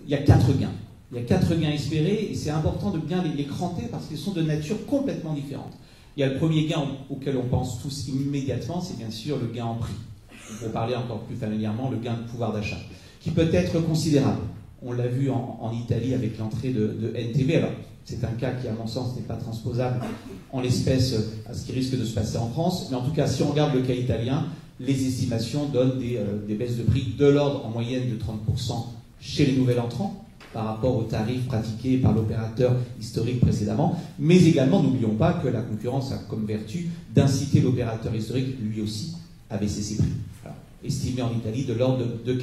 il y a 4 gains. Il y a 4 gains espérés et c'est important de bien les cranter parce qu'ils sont de nature complètement différente. Il y a le premier gain auquel on pense tous immédiatement, c'est bien sûr le gain en prix. Pour parler encore plus familièrement, le gain de pouvoir d'achat, qui peut être considérable. On l'a vu en Italie avec l'entrée de NTV. Alors, c'est un cas qui, à mon sens, n'est pas transposable en l'espèce à ce qui risque de se passer en France. Mais en tout cas, si on regarde le cas italien, les estimations donnent des baisses de prix de l'ordre en moyenne de 30% chez les nouveaux entrants par rapport aux tarifs pratiqués par l'opérateur historique précédemment. Mais également, n'oublions pas que la concurrence a comme vertu d'inciter l'opérateur historique, lui aussi, à baisser ses prix. Alors, estimé en Italie de l'ordre de 15%.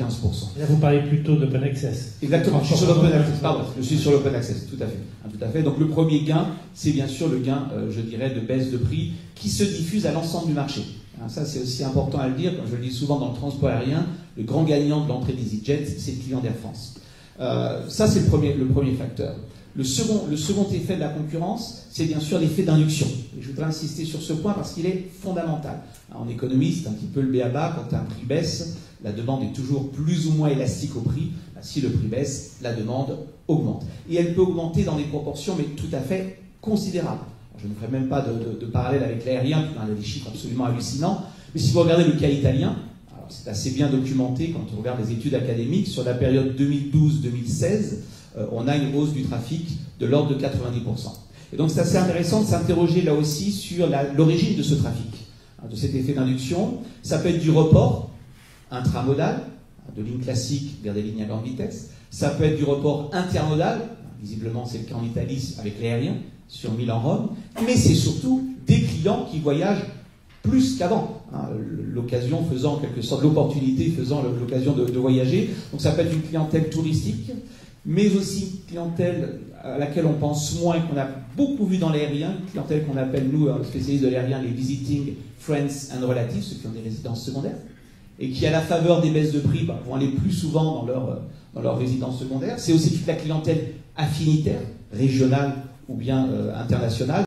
Là, vous parlez plutôt d'open access. Exactement, je suis sur l'open access. Pardon, je suis sur l'open access, tout à fait. Tout à fait. Donc le premier gain, c'est bien sûr le gain, je dirais, de baisse de prix qui se diffuse à l'ensemble du marché. Ça, c'est aussi important à le dire, comme je le dis souvent dans le transport aérien, le grand gagnant de l'entrée d'EasyJet, c'est le client d'Air France. Ça, c'est le premier facteur. Le second effet de la concurrence, c'est bien sûr l'effet d'induction. Et je voudrais insister sur ce point parce qu'il est fondamental. En économie, c'est un petit peu le b.a.-ba. Quand un prix baisse, la demande est toujours plus ou moins élastique au prix. Si le prix baisse, la demande augmente. Et elle peut augmenter dans des proportions, mais tout à fait considérables. Je ne ferai même pas de parallèle avec l'aérien, il y a des chiffres absolument hallucinants. Mais si vous regardez le cas italien, c'est assez bien documenté quand on regarde les études académiques, sur la période 2012-2016, on a une hausse du trafic de l'ordre de 90%. Et donc c'est assez intéressant de s'interroger là aussi sur l'origine de ce trafic, de cet effet d'induction. Ça peut être du report intramodal, de lignes classiques vers des lignes à grande vitesse. Ça peut être du report intermodal, visiblement c'est le cas en Italie avec l'aérien, sur Milan-Rome. Mais c'est surtout des clients qui voyagent plus qu'avant, l'occasion faisant en quelque sorte, l'opportunité faisant l'occasion de voyager. Donc ça peut être une clientèle touristique, mais aussi une clientèle à laquelle on pense moins et qu'on a beaucoup vu dans l'aérien, une clientèle qu'on appelle, nous, spécialistes de l'aérien, les visiting friends and relatives, ceux qui ont des résidences secondaires, et qui, à la faveur des baisses de prix, vont aller plus souvent dans leur résidence secondaire. C'est aussi toute la clientèle affinitaire, régionale ou bien internationale.